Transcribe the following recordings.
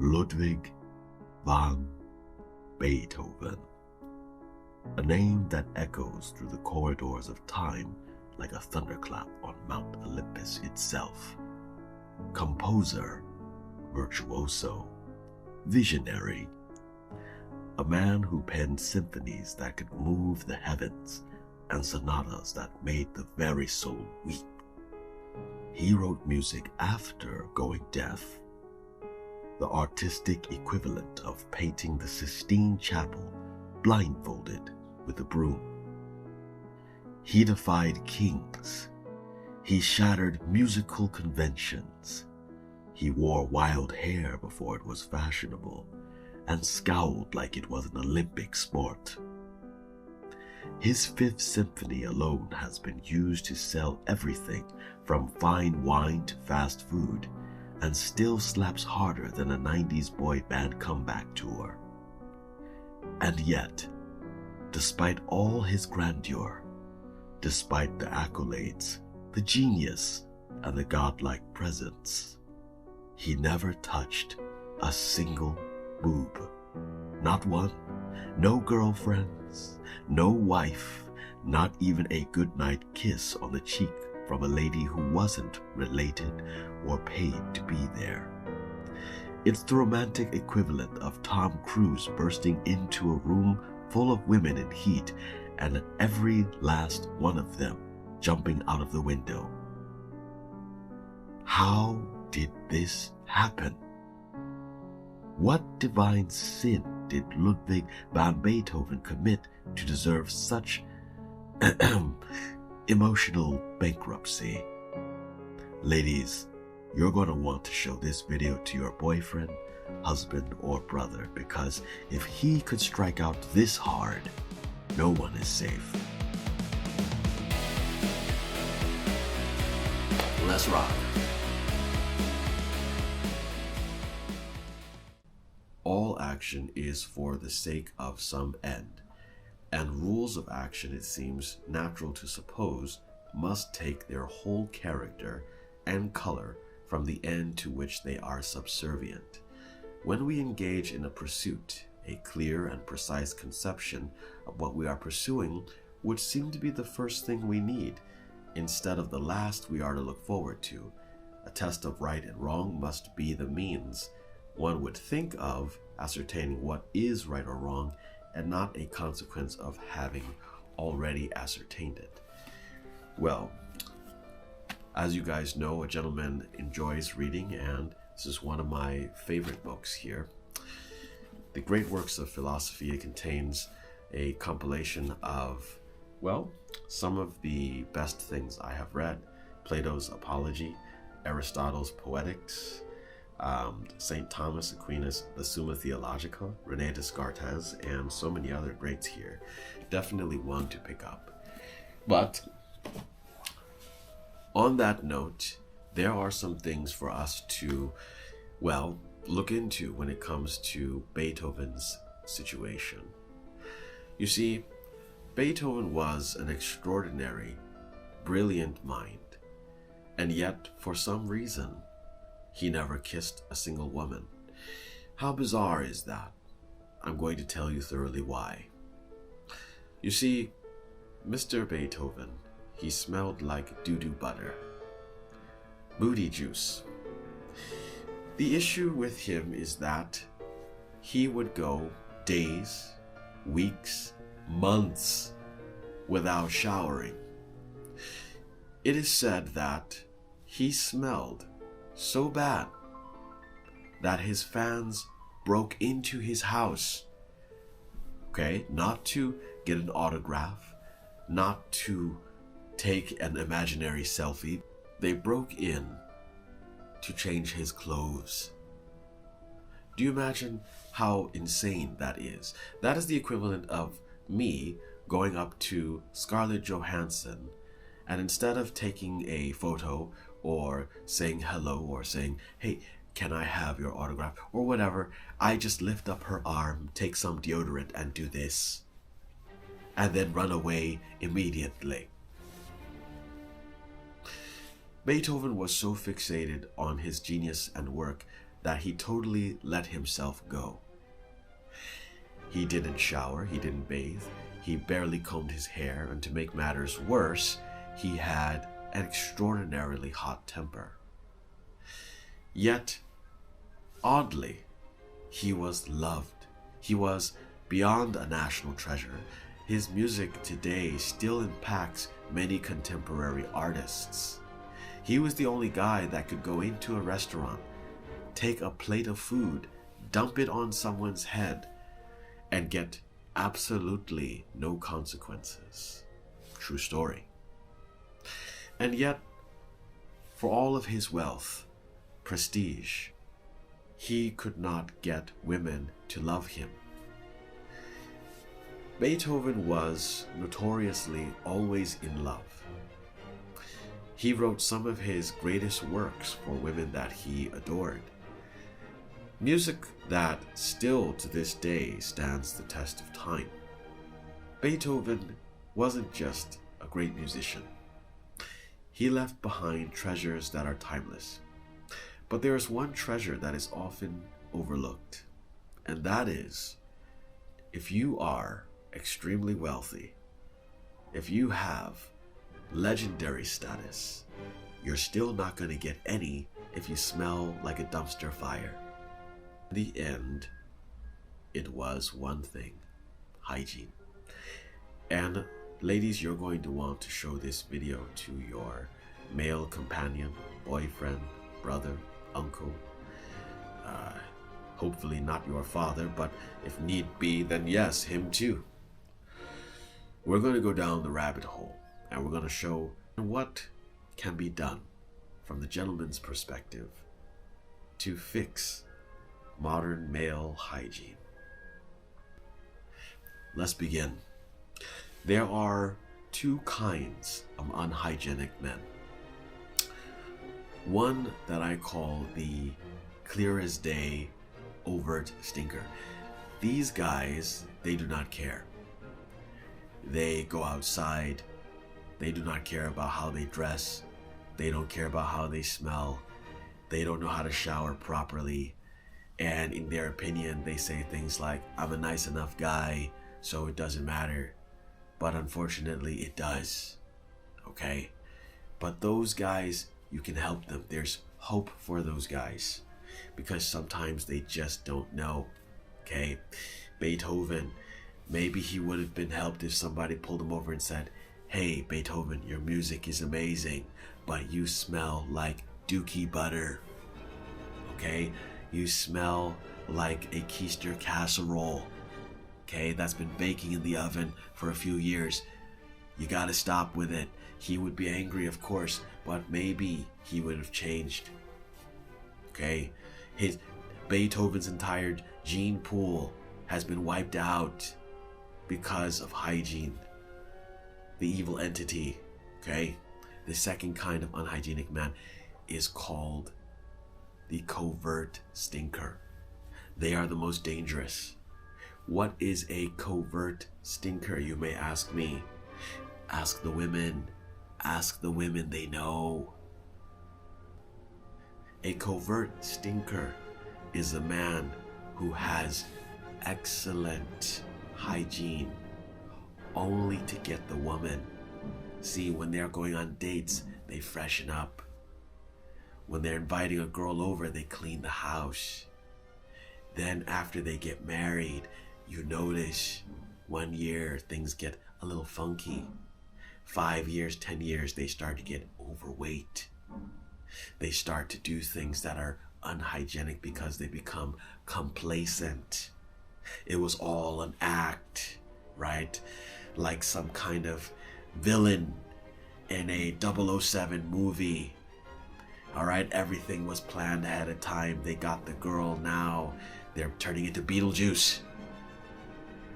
Ludwig Van Beethoven, a name that echoes through the corridors of time like a thunderclap on Mount Olympus itself. Composer, virtuoso, visionary, a man who penned symphonies that could move the heavens and sonatas that made the very soul weep. He wrote music after going deaf, the artistic equivalent of painting the Sistine Chapel blindfolded with a broom. He defied kings. He shattered musical conventions. He wore wild hair before it was fashionable and scowled like it was an Olympic sport. His Fifth Symphony alone has been used to sell everything from fine wine to fast food, and still slaps harder than a 90s boy band comeback tour. And yet, despite all his grandeur, despite the accolades, the genius, and the godlike presence, he never touched a single boob. Not one, no girlfriends, no wife, not even a goodnight kiss on the cheek from a lady who wasn't related or paid to be there. It's the romantic equivalent of Tom Cruise bursting into a room full of women in heat and every last one of them jumping out of the window. How did this happen? What divine sin did Ludwig van Beethoven commit to deserve such emotional bankruptcy? Ladies, you're going to want to show this video to your boyfriend, husband, or brother, because if he could strike out this hard, no one is safe. Let's rock. All action is for the sake of some end, and rules of action, it seems natural to suppose, must take their whole character and color from the end to which they are subservient. When we engage in a pursuit, a clear and precise conception of what we are pursuing would seem to be the first thing we need, instead of the last we are to look forward to. A test of right and wrong must be the means one would think of ascertaining what is right or wrong, and not a consequence of having already ascertained it. Well, as you guys know, a gentleman enjoys reading, and this is one of my favorite books here. The Great Works of Philosophy. It contains a compilation of, well, some of the best things I have read. Plato's Apology, Aristotle's Poetics, St. Thomas Aquinas, the Summa Theologica, René Descartes, and so many other greats here. Definitely one to pick up. But on that note, there are some things for us to, well, look into when it comes to Beethoven's situation. You see, Beethoven was an extraordinary, brilliant mind, and yet, for some reason, he never kissed a single woman. How bizarre is that? I'm going to tell you thoroughly why. You see, Mr. Beethoven, he smelled like doo-doo butter. Booty juice. The issue with him is that he would go days, weeks, months without showering. It is said that he smelled so bad that his fans broke into his house. Okay, not to get an autograph, not to take an imaginary selfie. They broke in to change his clothes. Do you imagine how insane that is? That is the equivalent of me going up to Scarlett Johansson, and instead of taking a photo or saying hello or saying, hey, can I have your autograph or whatever, I just lift up her arm, take some deodorant and do this, and then run away immediately. Beethoven was so fixated on his genius and work that he totally let himself go. He didn't shower, he didn't bathe, he barely combed his hair, and to make matters worse, he had an extraordinarily hot temper. Yet, oddly, he was loved. He was beyond a national treasure. His music today still impacts many contemporary artists. He was the only guy that could go into a restaurant, take a plate of food, dump it on someone's head, and get absolutely no consequences. True story. And yet, for all of his wealth, prestige, he could not get women to love him. Beethoven was notoriously always in love. He wrote some of his greatest works for women that he adored. Music that still to this day stands the test of time. Beethoven wasn't just a great musician. He left behind treasures that are timeless. But there is one treasure that is often overlooked, and that is, if you are extremely wealthy, if you have legendary status, you're still not going to get any if you smell like a dumpster fire. In the end, it was one thing: hygiene. And ladies, you're going to want to show this video to your male companion, boyfriend, brother, uncle, hopefully not your father, but if need be, then yes, him too. We're going to go down the rabbit hole, and we're going to show what can be done from the gentleman's perspective to fix modern male hygiene. Let's begin. There are two kinds of unhygienic men. One that I call the clear as day overt stinker. These guys, they do not care. They go outside. They do not care about how they dress. They don't care about how they smell. They don't know how to shower properly. And in their opinion, they say things like, I'm a nice enough guy, so it doesn't matter. But unfortunately, it does. Okay? But those guys, you can help them. There's hope for those guys, because sometimes they just don't know. Okay? Beethoven, maybe he would have been helped if somebody pulled him over and said, hey, Beethoven, your music is amazing, but you smell like dookie butter. Okay? You smell like a keister casserole. Okay? That's been baking in the oven for a few years. You gotta stop with it. He would be angry, of course, but maybe he would have changed. Okay? Beethoven's entire gene pool has been wiped out because of hygiene. The evil entity. Okay? The second kind of unhygienic man is called the covert stinker. They are the most dangerous. What is a covert stinker, you may ask me? Ask the women. Ask the women, they know. A covert stinker is a man who has excellent hygiene only to get the woman. See, when they're going on dates, they freshen up. When they're inviting a girl over, they clean the house. Then after they get married, you notice 1 year things get a little funky. 5 years, 10 years, they start to get overweight. They start to do things that are unhygienic because they become complacent. It was all an act, right? Like some kind of villain in a 007 movie. All right, everything was planned ahead of time. They got the girl, now they're turning into Beetlejuice.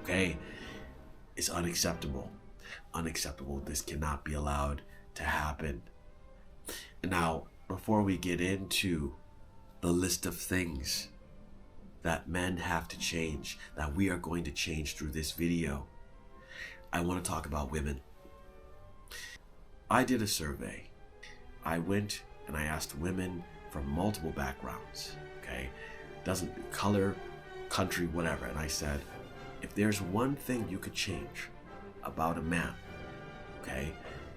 Okay? It's unacceptable. Unacceptable. This cannot be allowed to happen. Now, before we get into the list of things that men have to change, that we are going to change through this video, I want to talk about women. I did a survey. I went and I asked women from multiple backgrounds. okay? Doesn't color, country, whatever. And I said, if there's one thing you could change about a man, okay,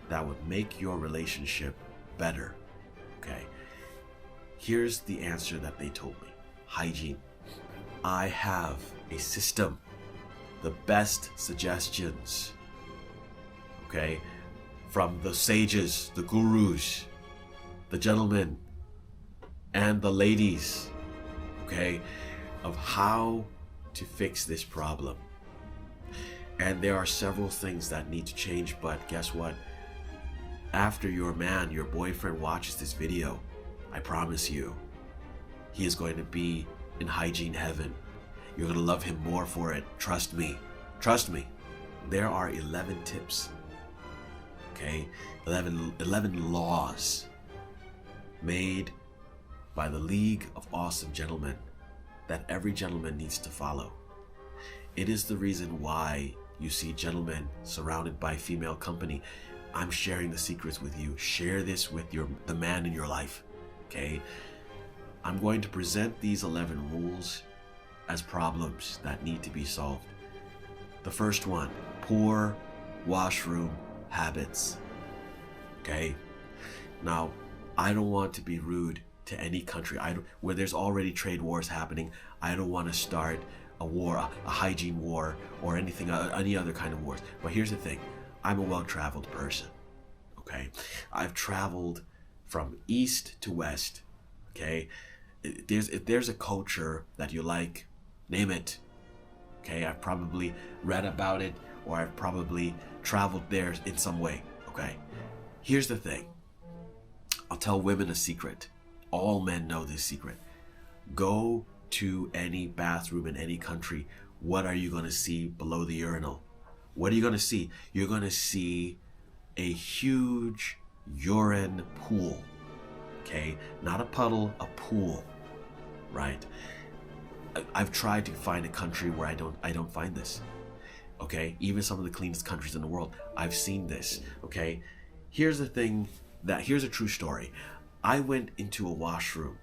that would make your relationship better, okay, here's the answer that they told me. Hygiene. I have a system, the best suggestions, okay, from the sages, the gurus, the gentlemen, and the ladies, okay, of how to fix this problem. And there are several things that need to change, but guess what? After your man, your boyfriend watches this video, I promise you, he is going to be in hygiene heaven. You're going to love him more for it. Trust me. Trust me. There are 11 tips, okay? 11 laws made by the League of Awesome Gentlemen that every gentleman needs to follow. It is the reason why you see gentlemen surrounded by female company. I'm sharing the secrets with you. Share this with the man in your life, okay? I'm going to present these 11 rules as problems that need to be solved. The first one, poor washroom habits, okay? Now, I don't want to be rude to any country where there's already trade wars happening. I don't want to start a war, a hygiene war, or any other kind of wars. But here's the thing, I'm a well-traveled person, okay? I've traveled from east to west, okay? If there's a culture that you like, name it, okay? I've probably read about it, or I've probably traveled there in some way, okay? Here's the thing, I'll tell women a secret. All men know this secret. Go to any bathroom in any country. What are you going to see below the urinal? What are you going to see? You're going to see a huge urine pool. Okay? Not a puddle, a pool. Right? I've tried to find a country where I don't find this. Okay? Even some of the cleanest countries in the world, I've seen this. Okay? Here's a true story. I went into a washroom.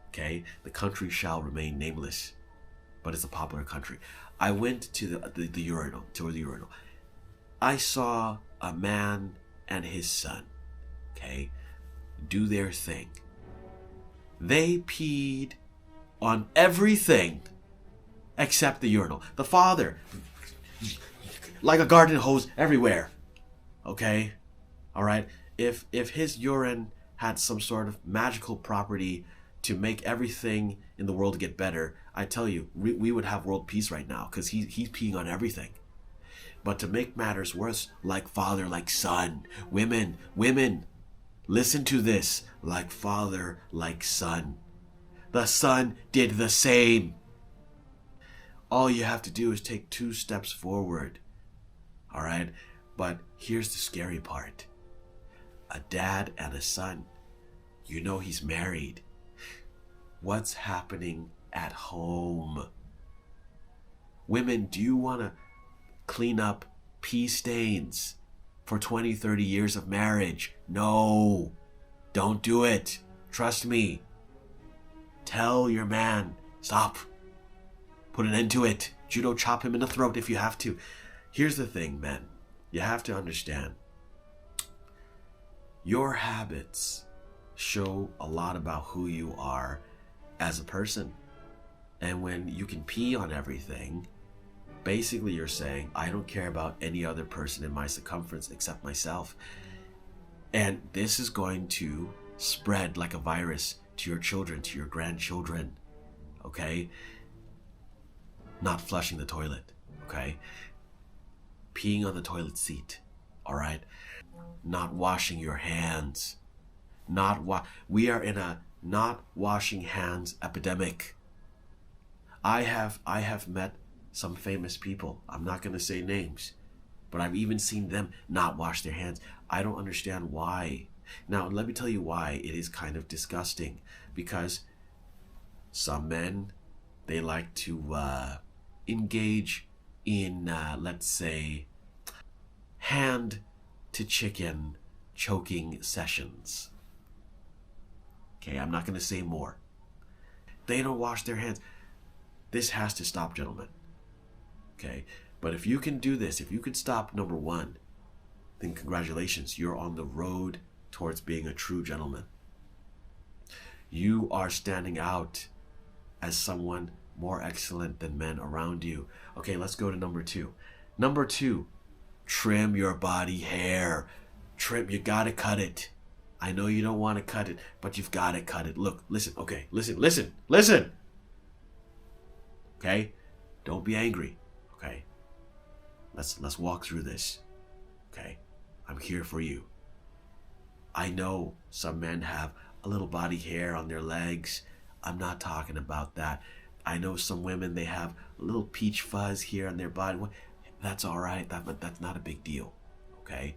Okay, the country shall remain nameless, but it's a popular country. I went to the urinal, I saw a man and his son, okay, do their thing. They peed on everything except the urinal. The father, like a garden hose everywhere. Okay, all right. If his urine had some sort of magical property to make everything in the world get better, I tell you, we would have world peace right now, because he's peeing on everything. But to make matters worse, like father, like son, women, listen to this, like father, like son. The son did the same. All you have to do is take 2 steps forward. All right? But here's the scary part. A dad and a son, you know he's married. What's happening at home? Women, do you want to clean up pee stains for 20, 30 years of marriage? No, don't do it. Trust me. Tell your man, stop. Put an end to it. Judo chop him in the throat if you have to. Here's the thing, men. You have to understand. Your habits show a lot about who you are as a person. And when you can pee on everything, basically you're saying, I don't care about any other person in my circumference except myself. And this is going to spread like a virus to your children, to your grandchildren. Okay? Not flushing the toilet. Okay? Peeing on the toilet seat. Alright? Not washing your hands. We are in a not washing hands epidemic. I have met some famous people. I'm not going to say names, but I've even seen them not wash their hands. I don't understand why. Now, let me tell you why it is kind of disgusting. Because some men, they like to engage in, let's say, hand to chicken choking sessions. Okay, I'm not going to say more. They don't wash their hands. This has to stop, gentlemen. Okay? But if you can do this, if you can stop number one, then congratulations. You're on the road towards being a true gentleman. You are standing out as someone more excellent than men around you. Okay, let's go to number two. Number two, trim your body hair. Trim, you gotta cut it. I know you don't want to cut it, but you've gotta cut it. Look, listen, okay, listen. Okay? Don't be angry. Okay? Let's walk through this. Okay? I'm here for you. I know some men have a little body hair on their legs. I'm not talking about that. I know some women, they have a little peach fuzz here on their body. That's all right. That's not a big deal. Okay?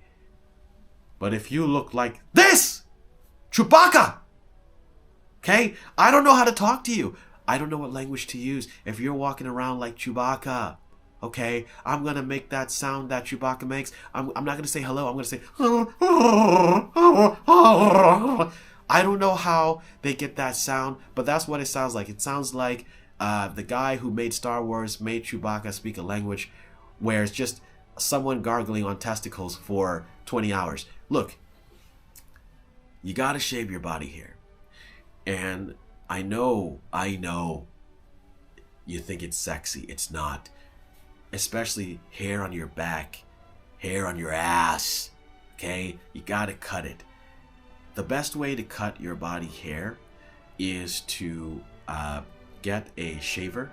But if you look like this, Chewbacca, okay? I don't know how to talk to you. I don't know what language to use. If you're walking around like Chewbacca, okay, I'm going to make that sound that Chewbacca makes. I'm not going to say hello. I'm going to say, I don't know how they get that sound, but that's what it sounds like. It sounds like the guy who made Star Wars made Chewbacca speak a language where it's just someone gargling on testicles for 20 hours. Look, you got to shave your body hair. And I know you think it's sexy. It's not. Especially hair on your back, hair on your ass, okay? You got to cut it. The best way to cut your body hair is to get a shaver.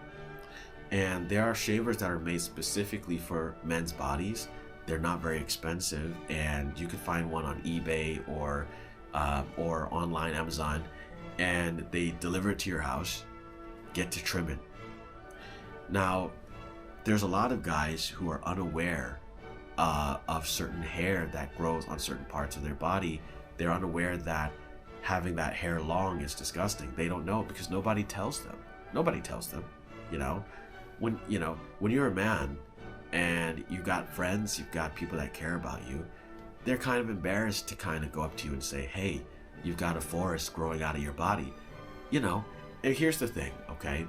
And there are shavers that are made specifically for men's bodies. They're not very expensive, and you can find one on eBay or online Amazon, and they deliver it to your house. Get to trim it. Now, there's a lot of guys who are unaware of certain hair that grows on certain parts of their body. They're unaware that having that hair long is disgusting. They don't know because nobody tells them. Nobody tells them, you know. When you're a man and you've got friends, you've got people that care about you, they're kind of embarrassed to kind of go up to you and say, hey, you've got a forest growing out of your body. You know, and here's the thing, okay?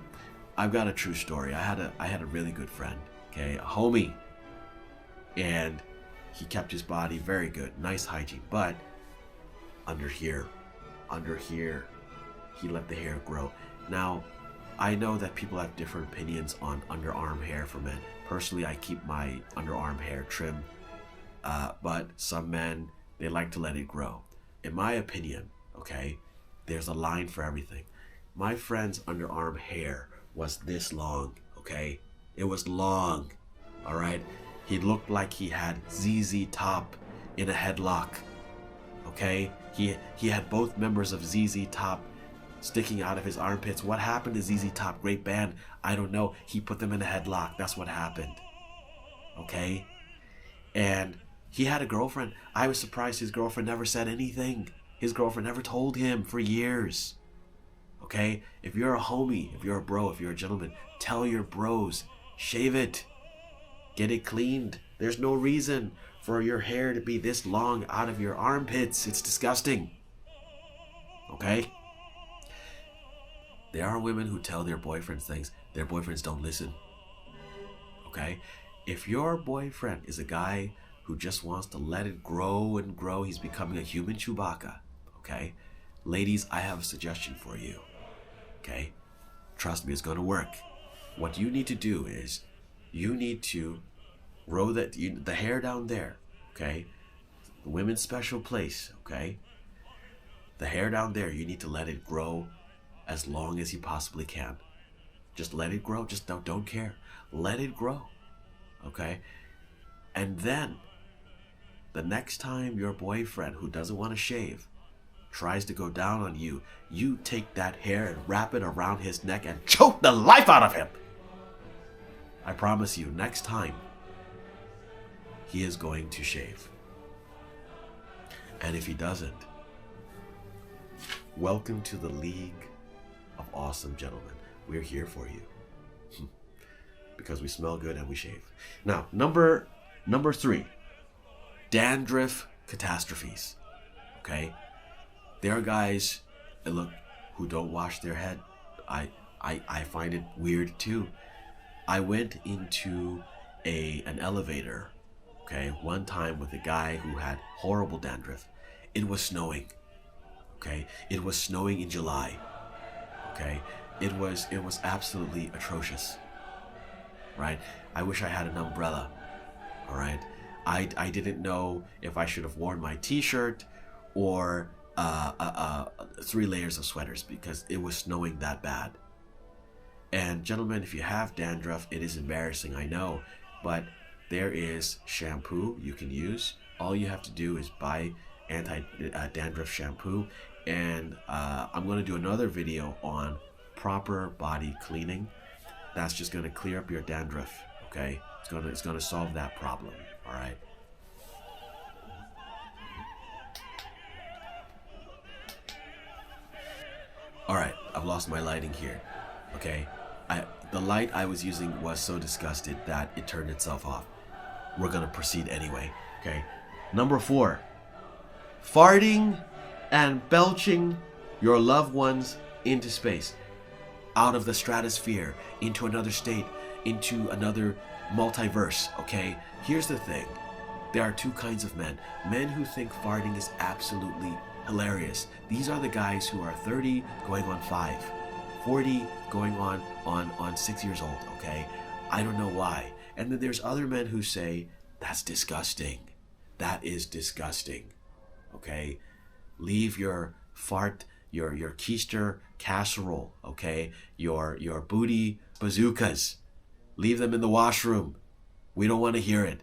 I've got a true story. I had a really good friend, okay, a homie, and he kept his body very good, nice hygiene, but under here, he let the hair grow. Now, I know that people have different opinions on underarm hair for men. Personally, I keep my underarm hair trimmed, but some men, they like to let it grow. In my opinion, okay, there's a line for everything. My friend's underarm hair was this long, okay? It was long, all right? He looked like he had ZZ Top in a headlock, okay? He had both members of ZZ Top sticking out of his armpits. What happened to ZZ Top? Great band. I don't know. He put them in a headlock. That's what happened. Okay? And he had a girlfriend. I was surprised his girlfriend never said anything. His girlfriend never told him for years. Okay? If you're a homie, if you're a bro, if you're a gentleman, tell your bros. Shave it. Get it cleaned. There's no reason for your hair to be this long out of your armpits. It's disgusting. Okay? There are women who tell their boyfriends things. Their boyfriends don't listen. Okay? If your boyfriend is a guy who just wants to let it grow and grow, he's becoming a human Chewbacca. Okay? Ladies, I have a suggestion for you. Okay? Trust me, it's going to work. What you need to do is you need to grow the hair down there. Okay? The women's special place. Okay? The hair down there, you need to let it grow as long as you possibly can. Just let it grow. Just don't care. Let it grow. Okay? And then the next time your boyfriend who doesn't want to shave tries to go down on you, you take that hair and wrap it around his neck and choke the life out of him. I promise you, next time he is going to shave. And if he doesn't, welcome to the League of Awesome Gentlemen. We're here for you. Because we smell good and we shave. Now, number 3. Dandruff catastrophes. Okay? There are guys, who don't wash their head. I find it weird too. I went into an elevator, okay, one time with a guy who had horrible dandruff. It was snowing, okay? It was snowing in July, okay? It was absolutely atrocious, right? I wish I had an umbrella, all right? I didn't know if I should have worn my t-shirt or 3 layers of sweaters because it was snowing that bad. And gentlemen, if you have dandruff, it is embarrassing, I know, but there is shampoo you can use. All you have to do is buy anti-dandruff shampoo, and I'm going to do another video on proper body cleaning. That's just going to clear up your dandruff, okay? It's going to solve that problem, all right? All right, I've lost my lighting here, okay? The light I was using was so disgusted that it turned itself off. We're gonna proceed anyway, okay? Number 4, farting and belching your loved ones into space, out of the stratosphere, into another state, into another multiverse, okay? Here's the thing. There are 2 kinds of men. Men who think farting is absolutely hilarious. These are the guys who are 30 going on 5, 40 going on 6 years old, okay? I don't know why. And then there's other men who say, that's disgusting. That is disgusting, okay? Leave your fart, your keister casserole, okay? Your booty bazookas. Leave them in the washroom. We don't want to hear it.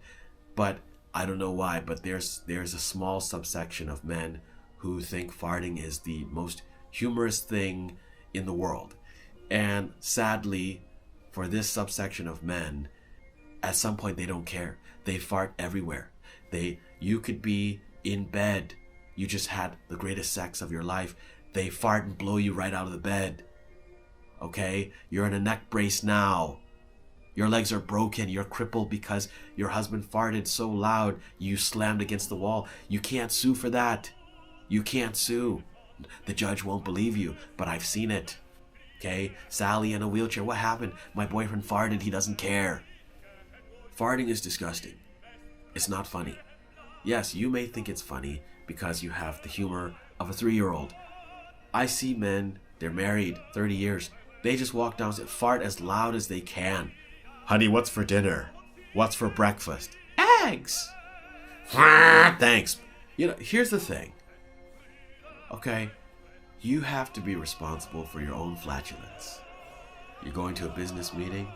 But I don't know why, but there's a small subsection of men who think farting is the most humorous thing in the world. And sadly, for this subsection of men, at some point they don't care. They fart everywhere. You could be in bed. You just had the greatest sex of your life. They fart and blow you right out of the bed. Okay? You're in a neck brace now. Your legs are broken. You're crippled because your husband farted so loud you slammed against the wall. You can't sue for that. You can't sue. The judge won't believe you, but I've seen it. Okay? Sally in a wheelchair. What happened? My boyfriend farted. He doesn't care. Farting is disgusting. It's not funny. Yes, you may think it's funny because you have the humor of a 3-year-old. I see men, they're married 30 years. They just walk down and fart as loud as they can. Honey, what's for dinner? What's for breakfast? Eggs! Thanks. You know, here's the thing. Okay, you have to be responsible for your own flatulence. You're going to a business meeting,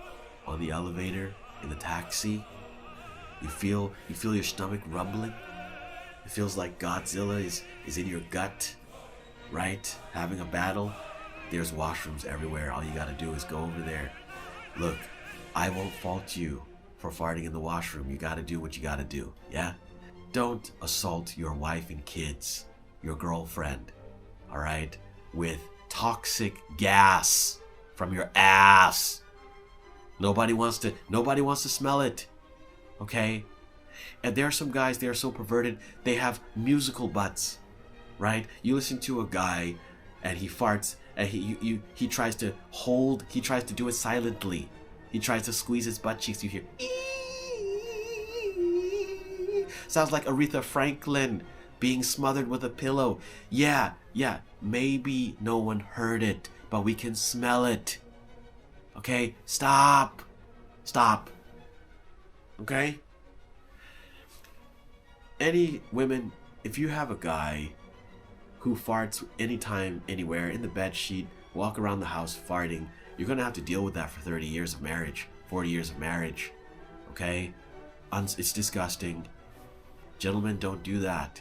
on the elevator, in the taxi. You feel your stomach rumbling. It feels like Godzilla is in your gut, right? Having a battle. There's washrooms everywhere. All you gotta do is go over there. Look, I won't fault you for farting in the washroom. You gotta do what you gotta do, yeah? Don't assault your wife and kids, your girlfriend, all right, with toxic gas from your ass. Nobody wants to smell it, okay? And there are some guys, they are so perverted, they have musical butts, right? You listen to a guy and he farts and he tries to do it silently. He tries to squeeze his butt cheeks, you hear sounds like Aretha Franklin being smothered with a pillow. Yeah, maybe no one heard it, but we can smell it. Okay, stop. Okay? Any women, if you have a guy who farts anytime, anywhere, in the bed sheet, walk around the house farting, you're gonna have to deal with that for 30 years of marriage, 40 years of marriage. Okay? It's disgusting. Gentlemen, don't do that.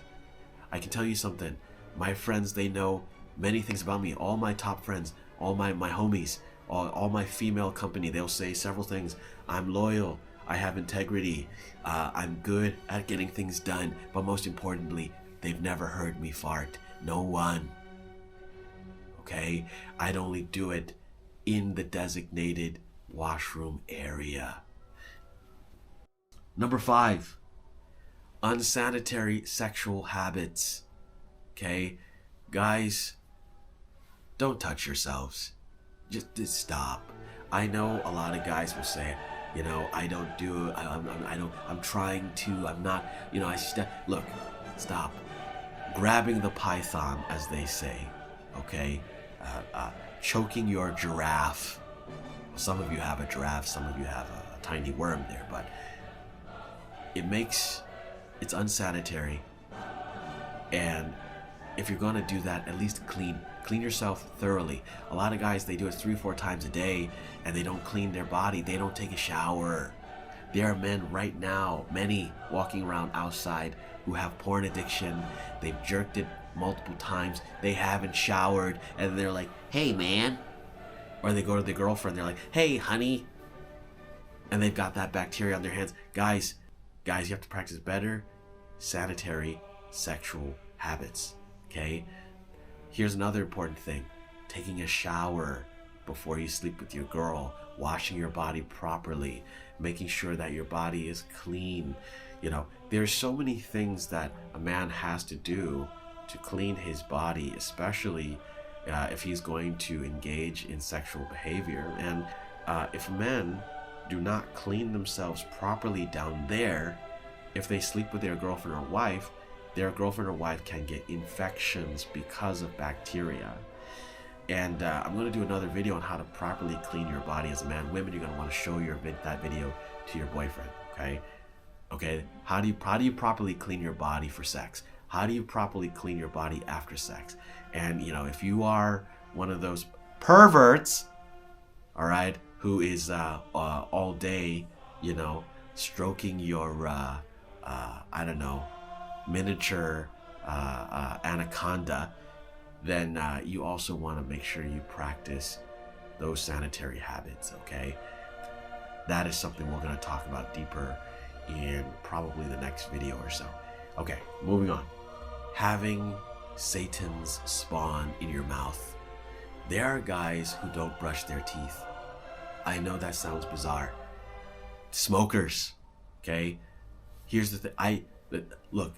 I can tell you something. My friends, they know many things about me. All my top friends, all my homies, all my female company, they'll say several things. I'm loyal. I have integrity. I'm good at getting things done. But most importantly, they've never heard me fart. No one. Okay? I'd only do it in the designated washroom area. Number 5. Unsanitary sexual habits. Okay? Guys, don't touch yourselves. Just stop. I know a lot of guys will say, you know, I don't do it. I'm trying to. I'm not. You know, look. Stop. Grabbing the python, as they say. Okay. Choking your giraffe. Some of you have a giraffe. Some of you have a tiny worm there, but it's unsanitary. And if you're gonna do that, at least clean yourself thoroughly. A lot of guys, they do it 3-4 times a day and they don't clean their body. They don't take a shower. There are men right now, many walking around outside, who have porn addiction. They've jerked it multiple times. They haven't showered, and they're like, "Hey, man," or they go to their girlfriend. They're like, "Hey, honey," and they've got that bacteria on their hands. Guys, you have to practice better sanitary sexual habits. Okay. Here's another important thing: taking a shower before you sleep with your girl, washing your body properly, making sure that your body is clean. You know, there's so many things that a man has to do to clean his body, especially if he's going to engage in sexual behavior. And if men do not clean themselves properly down there, if they sleep with their girlfriend or wife, their girlfriend or wife can get infections because of bacteria. And I'm going to do another video on how to properly clean your body as a man. Women, you're going to want to show that video to your boyfriend. Okay, how do you properly clean your body for sex? How do you properly clean your body after sex? And you know, if you are one of those perverts, all right, who is all day, you know, stroking your I don't know, miniature anaconda, then you also want to make sure you practice those sanitary habits. Okay, that is something we're going to talk about deeper in probably the next video or so. Okay, moving on. Having Satan's spawn in your mouth. There are guys who don't brush their teeth. I know that sounds bizarre. Smokers, okay? Here's the thing. Look,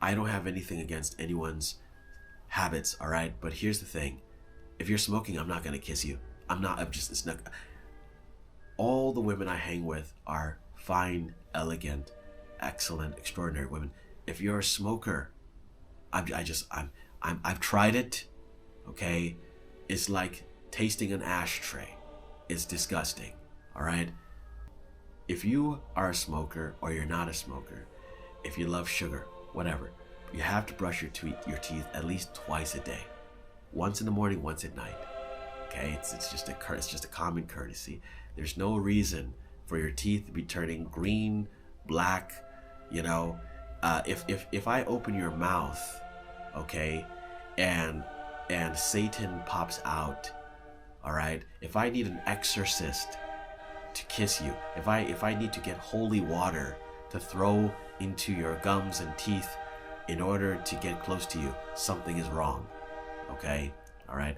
I don't have anything against anyone's habits, all right? But here's the thing. If you're smoking, I'm not going to kiss you. It's not. All the women I hang with are fine, elegant, excellent, extraordinary women. If you're a smoker, I've tried it, okay? It's like tasting an ashtray. It's disgusting, all right? If you are a smoker or you're not a smoker, if you love sugar, whatever, you have to brush your teeth at least twice a day. Once in the morning, once at night. Okay, it's just a common courtesy. There's no reason for your teeth to be turning green, black, you know. If I open your mouth, okay, and Satan pops out, all right. If I need an exorcist to kiss you, if I need to get holy water to throw into your gums and teeth in order to get close to you, something is wrong. Okay, all right.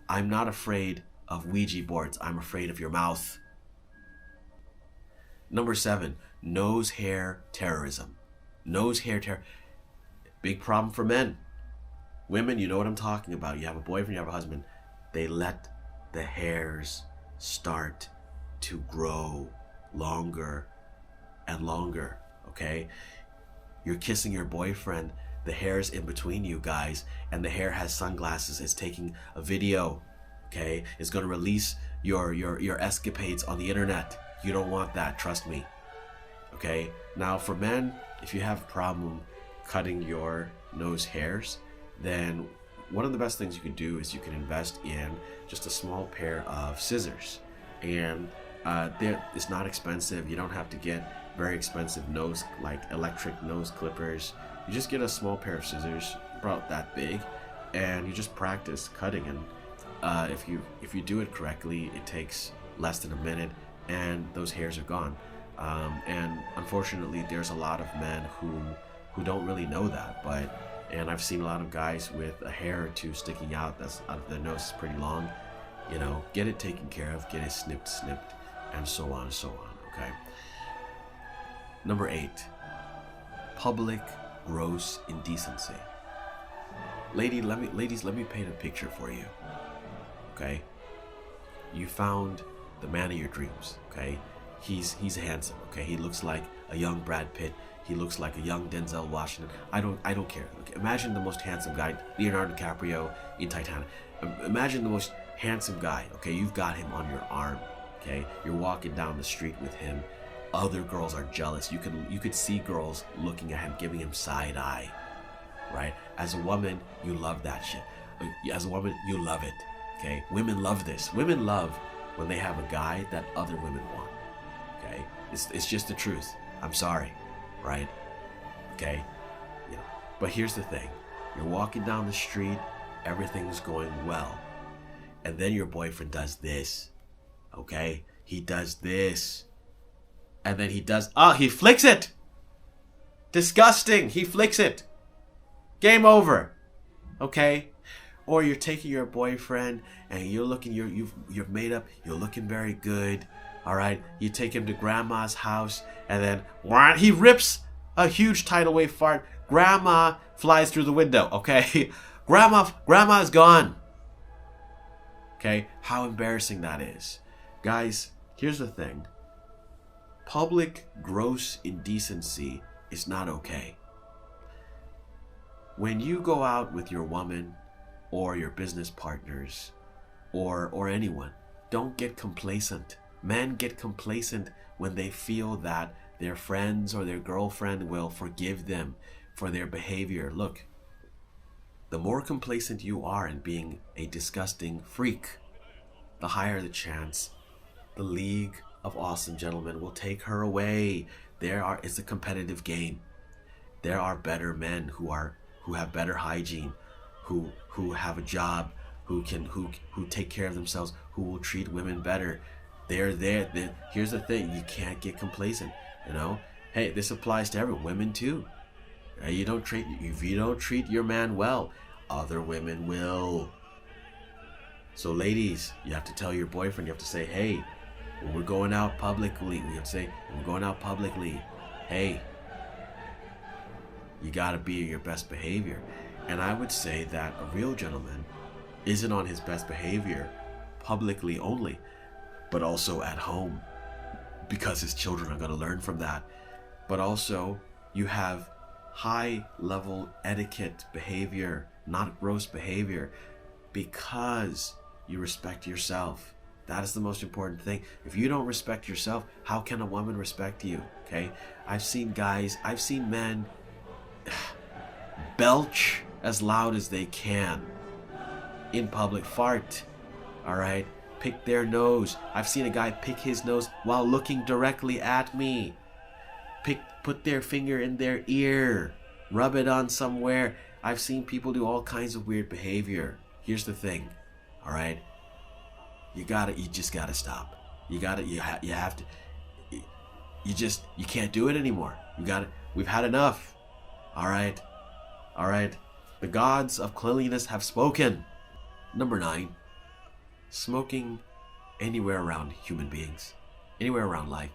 I'm not afraid of Ouija boards. I'm afraid of your mouth. Number 7, nose hair terrorism. Nose hair terror. Big problem for men. Women, you know what I'm talking about. You have a boyfriend, you have a husband. They let the hairs start to grow longer and longer, okay? You're kissing your boyfriend, the hair's in between you guys, and the hair has sunglasses. It's taking a video, okay? It's gonna release your escapades on the internet. You don't want that, trust me, okay? Now for men, if you have a problem cutting your nose hairs, then one of the best things you can do is you can invest in just a small pair of scissors. And it's not expensive. You don't have to get very expensive like electric nose clippers. You just get a small pair of scissors, about that big, and you just practice cutting. And if you do it correctly, it takes less than a minute, and those hairs are gone. And unfortunately, there's a lot of men who don't really know that, and I've seen a lot of guys with a hair or two sticking out that's out of their nose is pretty long. You know, get it taken care of, get it snipped, and so on and so on, okay? Number 8, public gross indecency. Ladies, let me paint a picture for you, okay? you found the man of your dreams, okay? He's handsome, okay? He looks like a young Brad Pitt. He looks like a young Denzel Washington. I don't care. Okay? Imagine the most handsome guy, Leonardo DiCaprio in Titanic. Imagine the most handsome guy, okay? You've got him on your arm, okay? You're walking down the street with him. Other girls are jealous. You could see girls looking at him, giving him side eye, right? As a woman, you love that shit. As a woman, you love it, okay? Women love this. Women love when they have a guy that other women want, okay? It's just the truth. I'm sorry, right? Okay? You know, but here's the thing. You're walking down the street, everything's going well, and then your boyfriend does this, okay? He does this. And then he flicks it. Disgusting. He flicks it. Game over. Okay? Or you're taking your boyfriend and you're looking, you've made up, you're looking very good. All right? You take him to grandma's house and then he rips a huge tidal wave fart. Grandma flies through the window. Okay? Grandma is gone. Okay? How embarrassing that is. Guys, here's the thing. Public gross indecency is not okay. When you go out with your woman or your business partners or anyone, don't get complacent. Men get complacent when they feel that their friends or their girlfriend will forgive them for their behavior. Look, the more complacent you are in being a disgusting freak, the higher the chance the League of Awesome Gentlemen will take her away. It's a competitive game. There are better men who have better hygiene, who have a job, who take care of themselves, who will treat women better. They're there. Here's the thing: you can't get complacent. You know, hey, this applies to everyone, women too. If you don't treat your man well, other women will. So, ladies, you have to tell your boyfriend. You have to say, hey. When we're going out publicly, we have to say, when we're going out publicly, hey, you gotta be your best behavior. And I would say that a real gentleman isn't on his best behavior publicly only, but also at home, because his children are gonna learn from that. But also, you have high level etiquette behavior, not gross behavior, because you respect yourself. That is the most important thing. If you don't respect yourself, how can a woman respect you? Okay? I've seen men belch as loud as they can in public, fart. All right? Pick their nose. I've seen a guy pick his nose while looking directly at me. Put their finger in their ear. Rub it on somewhere. I've seen people do all kinds of weird behavior. Here's the thing. All right? You just gotta stop. You can't do it anymore. We've had enough. All right. The gods of cleanliness have spoken. Number 9, smoking anywhere around human beings, anywhere around life.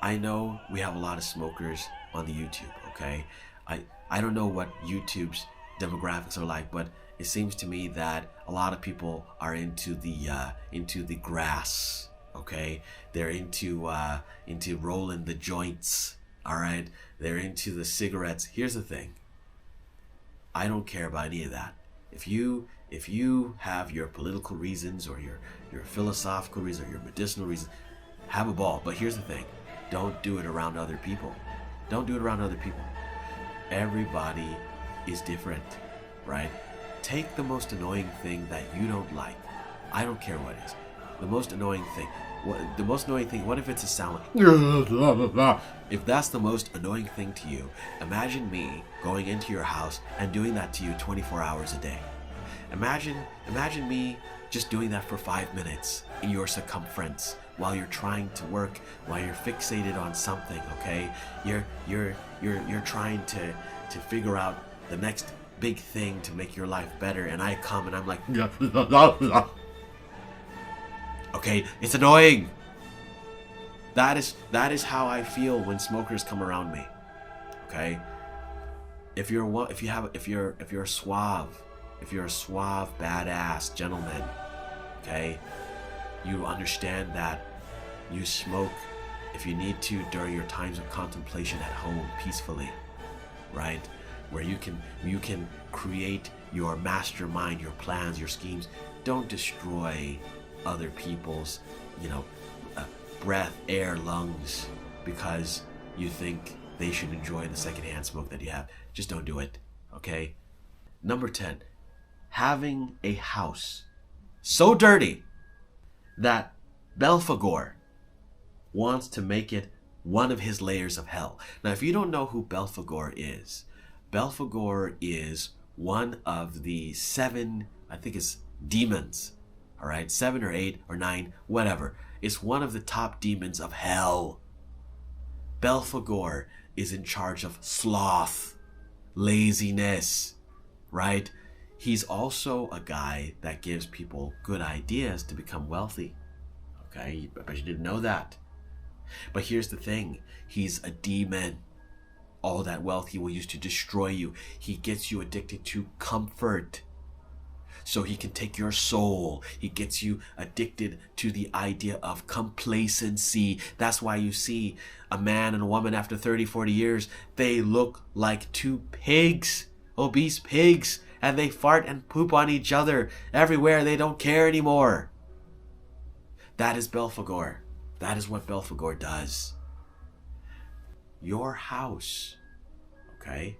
I know we have a lot of smokers on the YouTube, okay? I don't know what YouTube's demographics are like, but it seems to me that a lot of people are into the grass, okay? They're into rolling the joints, all right? They're into the cigarettes. Here's the thing. I don't care about any of that. If you have your political reasons or your philosophical reasons or your medicinal reasons, have a ball. But here's the thing. Don't do it around other people. Don't do it around other people. Everybody is different, right? Take the most annoying thing that you don't like. I don't care what it is. The most annoying thing. What if it's a sound like... If that's the most annoying thing to you, imagine me going into your house and doing that to you 24 hours a day. Imagine me just doing that for 5 minutes in your circumference while you're trying to work, while you're fixated on something, okay? You're trying to figure out the next big thing to make your life better, and I come and I'm like, okay, it's annoying. That is how I feel when smokers come around me. Okay? If you're a suave badass gentleman, okay? You understand that you smoke if you need to during your times of contemplation at home peacefully, right? Where you can create your mastermind, your plans, your schemes. Don't destroy other people's, breath, air, lungs because you think they should enjoy the secondhand smoke that you have. Just don't do it, okay? Number 10, having a house so dirty that Belphegor wants to make it one of his layers of hell. Now, if you don't know who Belphegor is one of the 7, I think it's demons, all right? 7 or 8 or 9, whatever. It's one of the top demons of hell. Belphegor is in charge of sloth, laziness, right? He's also a guy that gives people good ideas to become wealthy. Okay, I bet you didn't know that. But here's the thing, he's a demon. All that wealth he will use to destroy you. He gets you addicted to comfort, so he can take your soul. He gets you addicted to the idea of complacency. That's why you see a man and a woman after 30, 40 years, they look like 2 pigs, obese pigs, and they fart and poop on each other everywhere. They don't care anymore. That is Belphegor. That is what Belphegor does. Your house, okay,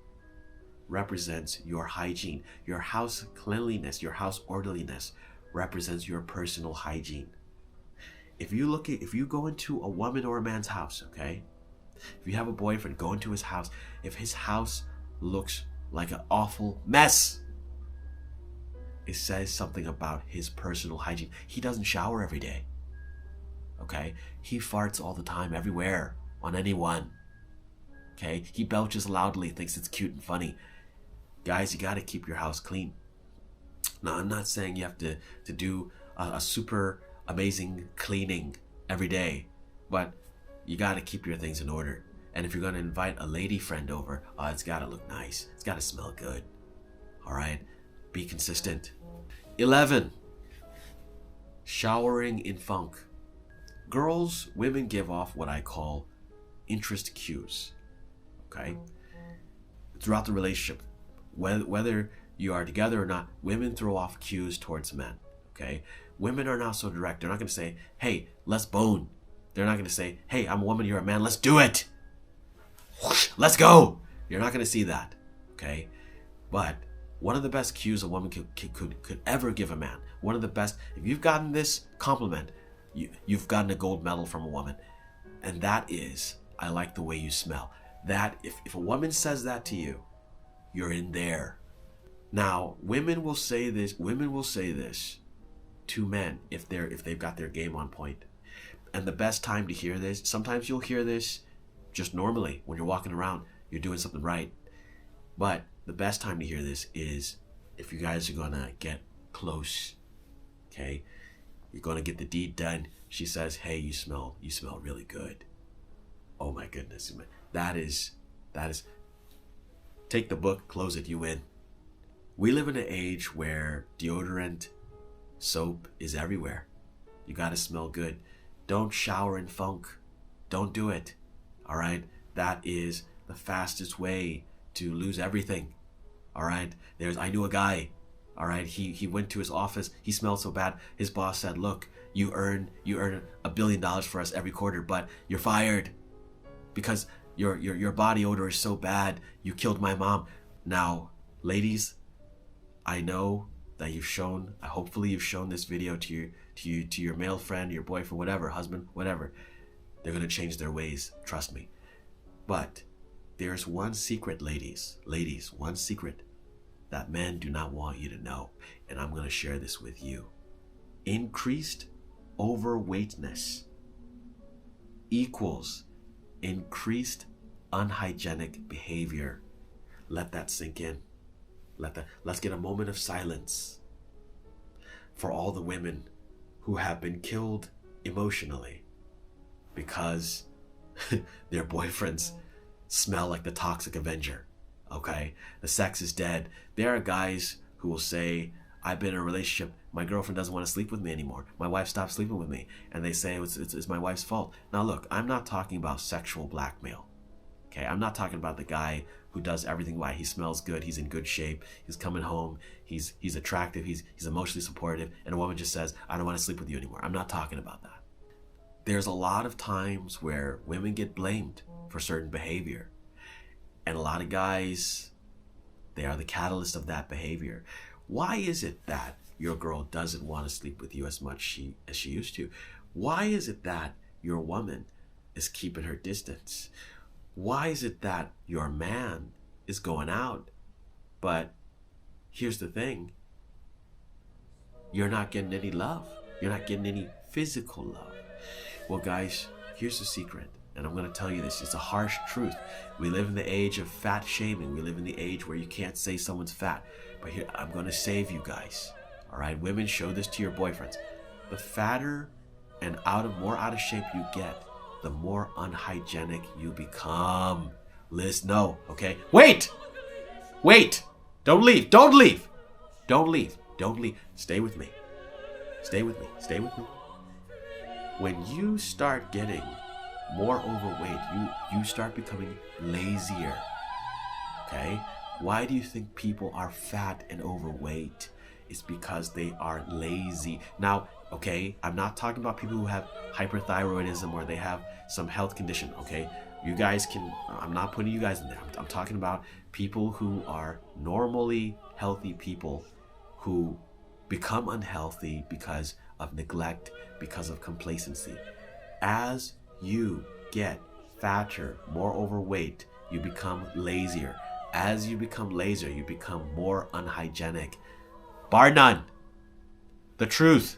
represents your hygiene. Your house cleanliness, your house orderliness represents your personal hygiene. If you go into a woman or a man's house, okay, if you have a boyfriend, go into his house. If his house looks like an awful mess, it says something about his personal hygiene. He doesn't shower every day, okay? He farts all the time, everywhere, on anyone, okay? He belches loudly, thinks it's cute and funny. Guys, you got to keep your house clean. Now, I'm not saying you have to do a super amazing cleaning every day, but you got to keep your things in order. And if you're going to invite a lady friend over, it's got to look nice. It's got to smell good. All right? Be consistent. 11, showering in funk. Women give off what I call interest cues, okay? Throughout the relationship, whether you are together or not, women throw off cues towards men, okay? Women are not so direct. They're not going to say, hey, let's bone. They're not going to say, hey, I'm a woman, you're a man, let's do it. Whoosh, let's go. You're not going to see that, okay? But one of the best cues a woman could ever give a man, one of the best, if you've gotten this compliment, you've gotten a gold medal from a woman. And that is, I like the way you smell. That, if a woman says that to you, you're in there. Now, women will say this to men if they've got their game on point. And the best time to hear this, sometimes you'll hear this just normally when you're walking around, you're doing something right. But the best time to hear this is if you guys are gonna get close, okay? You're gonna get the deed done. She says, hey, you smell really good. Oh my goodness. That is, take the book, close it, you win. We live in an age where deodorant, soap is everywhere. You gotta smell good. Don't shower in funk. Don't do it. All right? That is the fastest way to lose everything. All right? I knew a guy. All right? He went to his office. He smelled so bad. His boss said, look, you earn $1 billion for us every quarter, but you're fired because your body odor is so bad. You killed my mom. Now, ladies, I know that hopefully you've shown this video to your male friend, your boyfriend, whatever, husband, whatever. They're going to change their ways, trust me. But there's one secret, ladies, one secret that men do not want you to know, and I'm going to share this with you. Increased overweightness equals increased unhygienic behavior. Let that sink in. Let's get a moment of silence for all the women who have been killed emotionally because their boyfriends smell like the Toxic Avenger, okay? The sex is dead. There are guys who will say, I've been in a relationship. My girlfriend doesn't want to sleep with me anymore. My wife stopped sleeping with me. And they say it's my wife's fault. Now look, I'm not talking about sexual blackmail. Okay, I'm not talking about the guy who does everything right. He smells good. He's in good shape. He's coming home. He's attractive. He's emotionally supportive. And a woman just says, I don't want to sleep with you anymore. I'm not talking about that. There's a lot of times where women get blamed for certain behavior. And a lot of guys, they are the catalyst of that behavior. Why is it that your girl doesn't want to sleep with you as much as she used to? Why is it that your woman is keeping her distance? Why is it that your man is going out? But here's the thing. You're not getting any love. You're not getting any physical love. Well, guys, here's the secret. And I'm going to tell you this. It's a harsh truth. We live in the age of fat shaming. We live in the age where you can't say someone's fat. But here, I'm going to save you guys. All right? Women, show this to your boyfriends. The fatter and more out of shape you get, the more unhygienic you become. Listen, no, okay? Wait! Don't leave. Stay with me. When you start getting more overweight, you start becoming lazier. Okay? Why do you think people are fat and overweight? It's because they are lazy. Now, okay, I'm not talking about people who have hyperthyroidism or they have some health condition, okay? You guys can, I'm not putting you guys in there. I'm talking about people who are normally healthy people who become unhealthy because of neglect, because of complacency. As you get fatter, more overweight, you become lazier. As you become lazier, you become more unhygienic. Bar none. The truth.